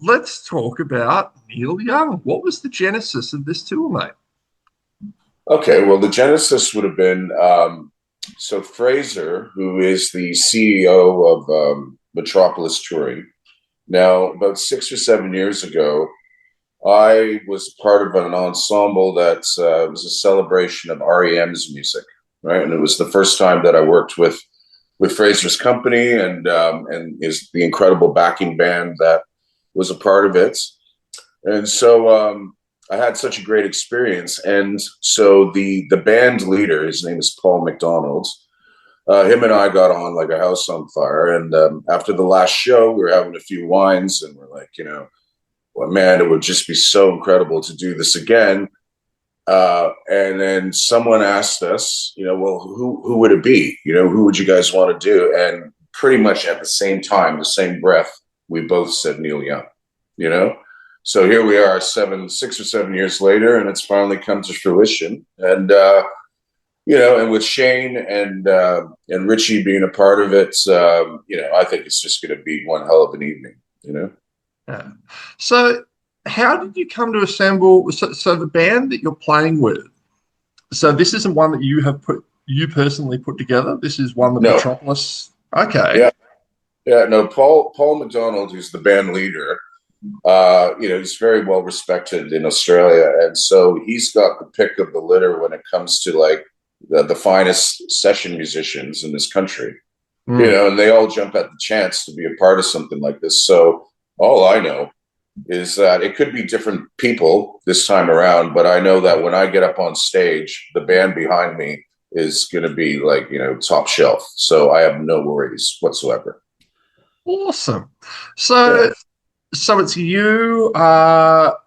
let's talk about Neil Young. What was the genesis of this tour, mate? Okay, well, the genesis would have been so Fraser, who is the CEO of Metropolis Touring. Now, about 6 or 7 years ago, I was part of an ensemble that was a celebration of REM's music, right? And it was the first time that I worked with Fraser's company and is the incredible backing band that was a part of it. And so I had such a great experience. And so the band leader, his name is Paul McDonald, him and I got on like a house on fire. And after the last show, we were having a few wines and we're like, well, man, it would just be so incredible to do this again. And then someone asked us, well, who would it be? Who would you guys want to do? And pretty much at the same time, the same breath, we both said Neil Young, So here we are 6 or 7 years later, and it's finally come to fruition. And, and with Shane and Richie being a part of it, I think it's just going to be one hell of an evening, Yeah. So how did you come to assemble, so the band that you're playing with, so this isn't one that you personally put together? This is one that Metropolis, okay. Yeah, no, Paul McDonald, who's the band leader, he's very well respected in Australia, and so he's got the pick of the litter when it comes to like the finest session musicians in this country. And they all jump at the chance to be a part of something like this. So all I know is that it could be different people this time around, but I know that when I get up on stage, the band behind me is going to be like, top shelf. So I have no worries whatsoever. Awesome. So it's you. Pardon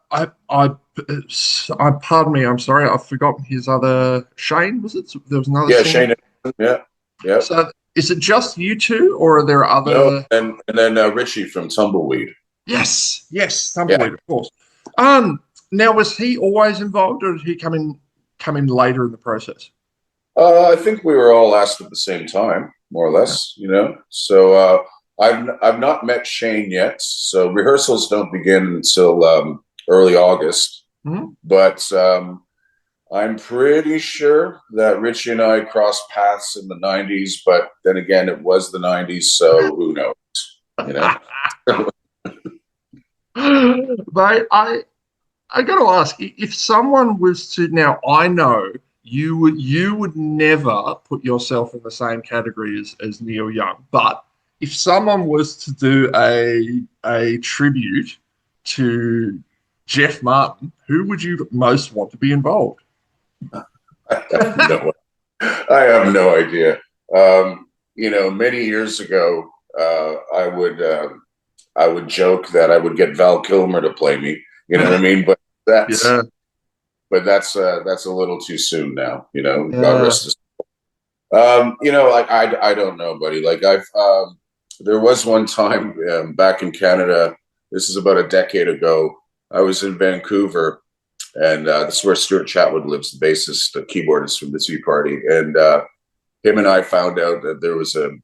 me. I'm sorry. I've forgotten his other. Shane, was it? There was another. Yeah, singer? Shane. Yeah. So is it just you two, or are there other? No, and then Richie from Tumbleweed. Yes, Tumbleweed, of course. Now, was he always involved, or did he come in later in the process? I think we were all asked at the same time, more or less. So. I've not met Shane yet, so rehearsals don't begin until early August. But I'm pretty sure that Richie and I crossed paths in the 90s, but then again, it was the 90s, so who knows? But I got to ask, if someone was to, now I know you would never put yourself in the same category as Neil Young, but if someone was to do a tribute to Jeff Martin, who would you most want to be involved? I have no idea. Many years ago, I would joke that I would get Val Kilmer to play me. You know what I mean? But that's a little too soon now. God rest his soul. I don't know, buddy. Like there was one time back in Canada, this is about a decade ago, I was in Vancouver, and this is where Stuart Chatwood lives, the bassist, the keyboardist from the Tea Party. And him and I found out that there was a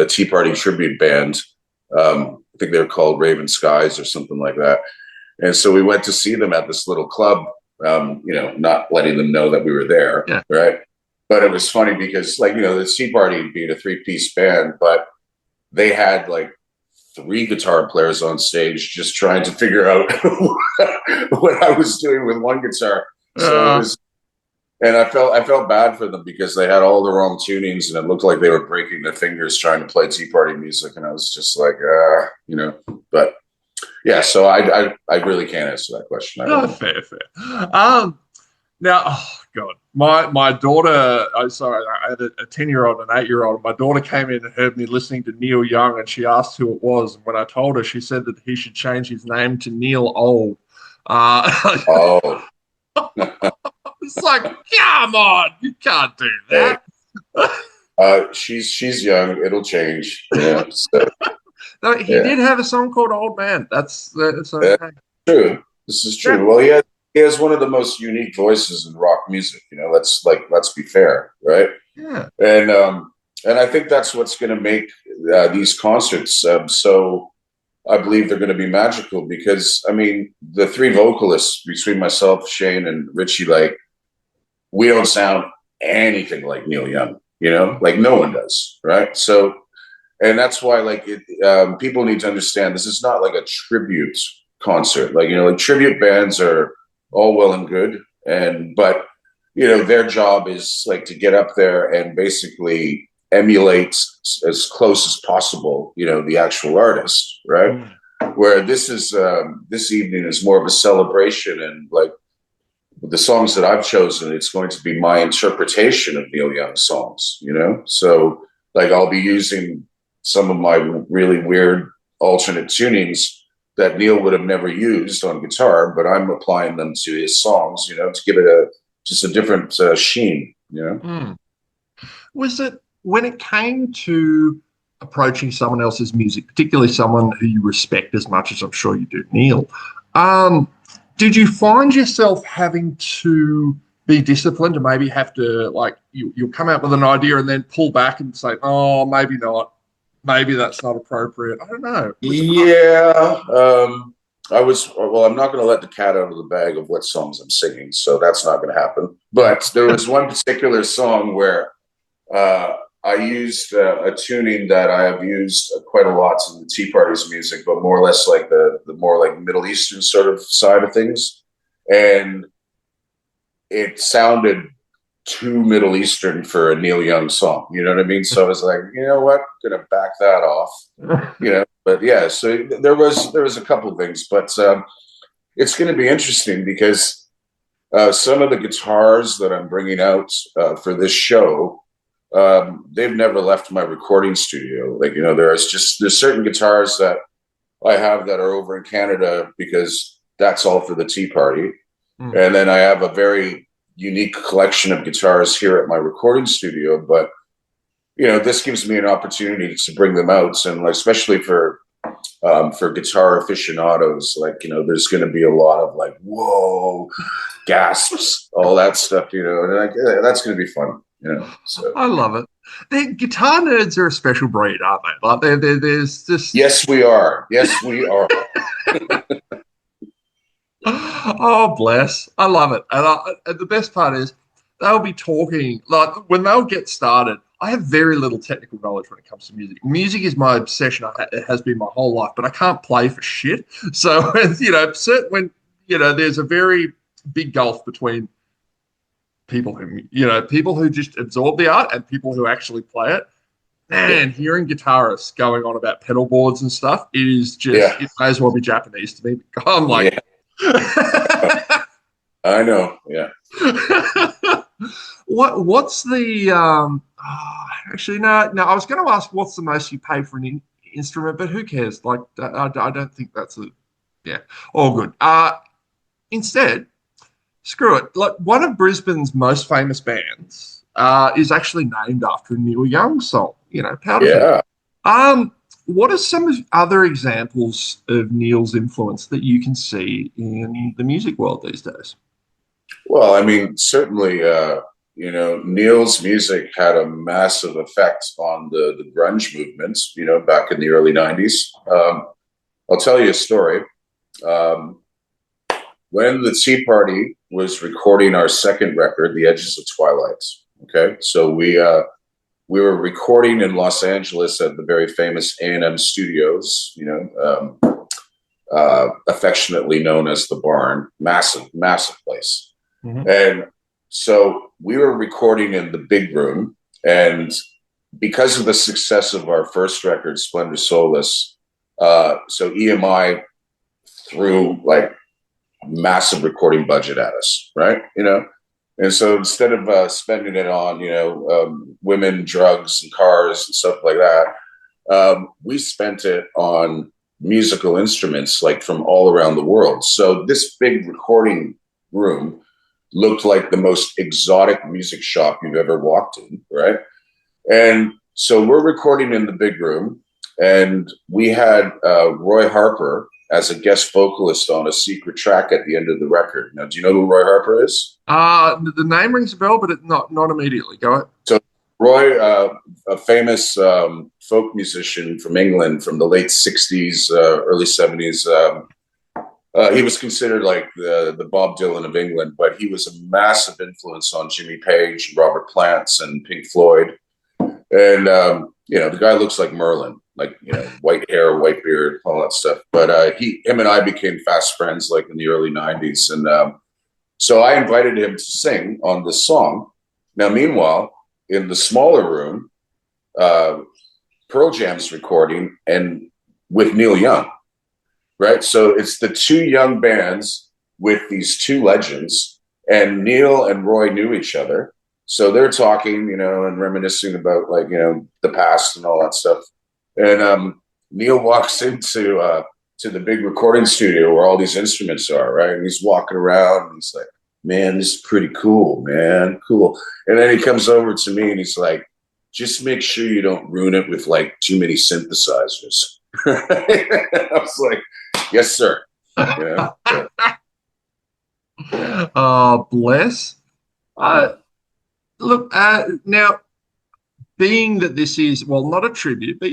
Tea Party tribute band. I think they were called Raven Skies or something like that. And so we went to see them at this little club, not letting them know that we were there, right? But it was funny because, the Tea Party being a 3-piece band, but they had like 3 guitar players on stage just trying to figure out what I was doing with one guitar. So I felt bad for them because they had all the wrong tunings and it looked like they were breaking their fingers trying to play Tea Party music. And I was just like, but yeah, so I really can't answer that question. Fair. Now, oh God, my daughter, I had a 10-year-old and an 8-year-old. And my daughter came in and heard me listening to Neil Young, and she asked who it was. And when I told her, she said that he should change his name to Neil Old. Oh. It's like, come on, you can't do that. She's young. It'll change. Yeah. So, no, he did have a song called Old Man. That's okay. True. This is true. Yeah. Well, he has one of the most unique voices in rock music. Let's be fair, right? Yeah. And I think that's what's going to make these concerts so I believe they're going to be magical because, I mean, the three vocalists between myself, Shane, and Richie, like, we don't sound anything like Neil Young, you know, like no one does, right? So, and that's why, like, people need to understand this is not like a tribute concert. Like, you know, like tribute bands are all well and good, but you know, their job is like to get up there and basically emulate as close as possible, you know, the actual artist, right? Where this evening is more of a celebration, and like the songs that I've chosen, it's going to be my interpretation of Neil Young songs, you know? So like I'll be using some of my really weird alternate tunings that Neil would have never used on guitar, but I'm applying them to his songs, you know, to give it just a different sheen, you know? Was it, when it came to approaching someone else's music, particularly someone who you respect as much as I'm sure you do, Neil, did you find yourself having to be disciplined and maybe have to, like, you'll come out with an idea and then pull back and say, oh, maybe not, maybe that's not appropriate? I don't know. Yeah. Well, I'm not going to let the cat out of the bag of what songs I'm singing, so that's not going to happen. But there was one particular song where I used a tuning that I have used quite a lot in the Tea Party's music, but more or less like the more like Middle Eastern sort of side of things. And it sounded too Middle Eastern for a Neil Young song. You know what I mean? So I was like, you know what? I'm going to back that off, you know? But yeah, so there was a couple of things, but it's going to be interesting because some of the guitars that I'm bringing out for this show, they've never left my recording studio. Like, you know, there's certain guitars that I have that are over in Canada because that's all for the Tea Party. And then I have a very unique collection of guitars here at my recording studio. But, you know, this gives me an opportunity to bring them out. And like, especially for guitar aficionados, like, you know, there's going to be a lot of like, whoa, gasps, all that stuff, you know, and like, that's going to be fun. Yeah, so. I love it. The guitar nerds are a special breed, aren't they? Like there's just yes, we are. Yes, we are. Oh, bless! I love it, and the best part is they'll be talking like when they'll get started. I have very little technical knowledge when it comes to music. Music is my obsession. It has been my whole life, but I can't play for shit. So you know, when you know, there's a very big gulf between people who just absorb the art and people who actually play it. Man, hearing guitarists going on about pedal boards and stuff, it is just, it may as well be Japanese to me. I'm like, I know. Yeah. What's the, actually, no, I was going to ask what's the most you pay for an instrument, but who cares? Like, I don't think that's all good. Instead, screw it. Like, one of Brisbane's most famous bands is actually named after a Neil Young song. You know, Powderfield. Yeah. What are some other examples of Neil's influence that you can see in the music world these days? Well, I mean, certainly, you know, Neil's music had a massive effect on the grunge movement. You know, back in the early '90s. I'll tell you a story. When the Tea Party was recording our second record, The Edges of Twilight, okay? So we were recording in Los Angeles at the very famous A&M Studios, you know, affectionately known as the Barn. Massive, massive place. Mm-hmm. And so we were recording in the big room, and because of the success of our first record, Splendor Soulless, so EMI threw like massive recording budget at us, right? You know, and so instead of spending it on, you know, women, drugs, and cars and stuff like that, we spent it on musical instruments like from all around the world. So this big recording room looked like the most exotic music shop you've ever walked in, right? And so we're recording in the big room, and we had Roy Harper as a guest vocalist on a secret track at the end of the record. Now, do you know who Roy Harper is? The name rings a bell, but not immediately. Go ahead. So Roy, a famous folk musician from England from the late 60s, early 70s. He was considered like the Bob Dylan of England, but he was a massive influence on Jimmy Page, Robert Plant, and Pink Floyd. And, the guy looks like Merlin, like, white hair, white beard, all that stuff. But him and I became fast friends like in the early 90s. And so I invited him to sing on this song. Now, meanwhile, in the smaller room, Pearl Jam's recording and with Neil Young, right? So it's the two young bands with these two legends, and Neil and Roy knew each other. So they're talking, and reminiscing about the past and all that stuff. And Neil walks into to the big recording studio where all these instruments are, right? And he's walking around and he's like, man, this is pretty cool, man, cool. And then he comes over to me and he's like, just make sure you don't ruin it with like too many synthesizers. I was like, yes, sir. Bless. Look, now, being that this is, well, not a tribute, but,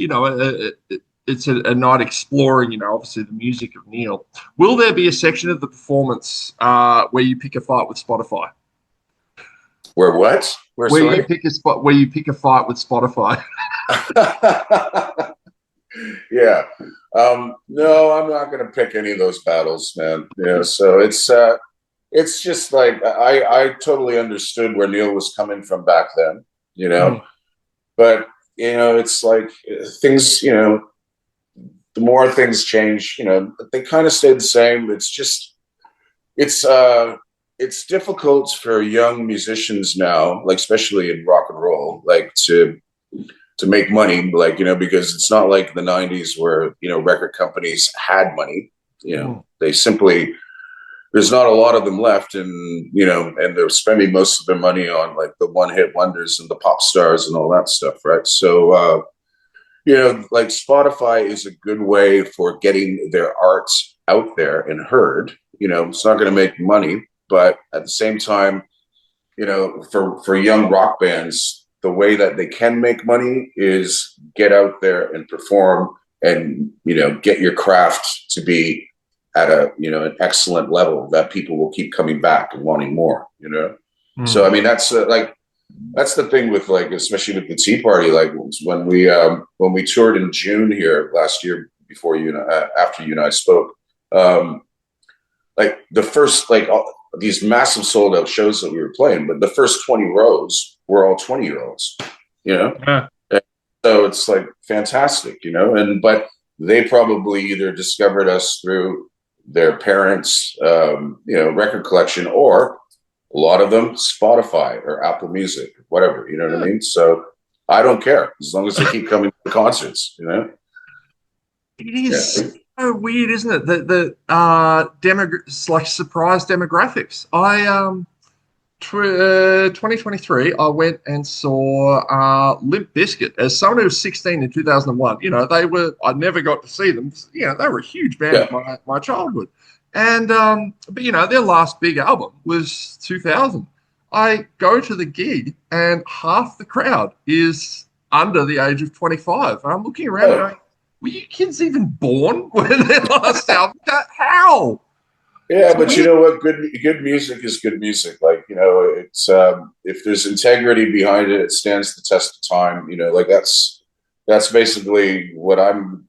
it's a night exploring, obviously the music of Neil. Will there be a section of the performance where you pick a fight with Spotify? Where what? Where you pick a spot where you pick a fight with Spotify? Yeah. No, I'm not going to pick any of those battles, man. So it's just like I totally understood where Neil was coming from back then, but it's like things, the more things change, they kind of stay the same. It's just it's difficult for young musicians now, like especially in rock and roll, like to make money, like, because it's not like the 90s where, record companies had money, they simply, there's not a lot of them left, and, and they're spending most of their money on like the one-hit wonders and the pop stars and all that stuff, right? So, like Spotify is a good way for getting their art out there and heard. It's not going to make money, but at the same time, for young rock bands, the way that they can make money is get out there and perform and, get your craft to be at an excellent level that people will keep coming back and wanting more, So, I mean, that's that's the thing with like, especially with the Tea Party, like when we toured in June here last year, before after you and I spoke, like the first, like these massive sold out shows that we were playing, but the first 20 rows were all 20-year-olds, Yeah. And so it's like fantastic, but they probably either discovered us through their parents, record collection, or a lot of them Spotify or Apple Music, or whatever, you know what I mean? So I don't care as long as they keep coming to concerts, It is so weird, isn't it? The like surprise demographics. 2023, I went and saw Limp Bizkit. As someone who was 16 in 2001, I never got to see them. They were a huge band in my childhood. And, but, their last big album was 2000. I go to the gig and half the crowd is under the age of 25. And I'm looking around going, were you kids even born when their last album? How? Yeah, but you know what? Good music is good music. Like, it's if there's integrity behind it, it stands the test of time. Like that's basically what I'm,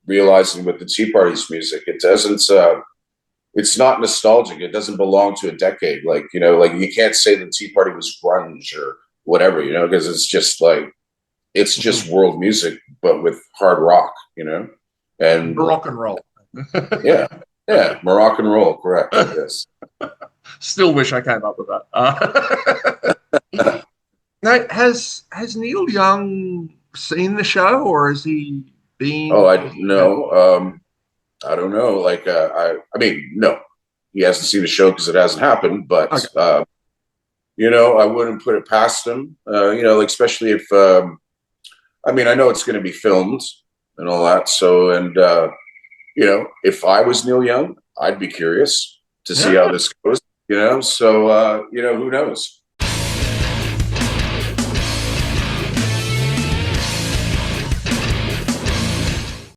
realizing with the Tea Party's music. It doesn't. It's not nostalgic. It doesn't belong to a decade. Like, like you can't say the Tea Party was grunge or whatever, because it's just like it's just world music, but with hard rock, and rock and roll. Yeah. Yeah, Moroccan roll, correct. Yes. Still wish I came up with that. Now, has Neil Young seen the show, or has he been? Oh, I don't know. Like, I mean, no, he hasn't seen the show because it hasn't happened. But okay. I wouldn't put it past him. Like especially if, I mean, I know it's going to be filmed and all that. So, and if I was Neil Young, I'd be curious to see how this goes. So, who knows?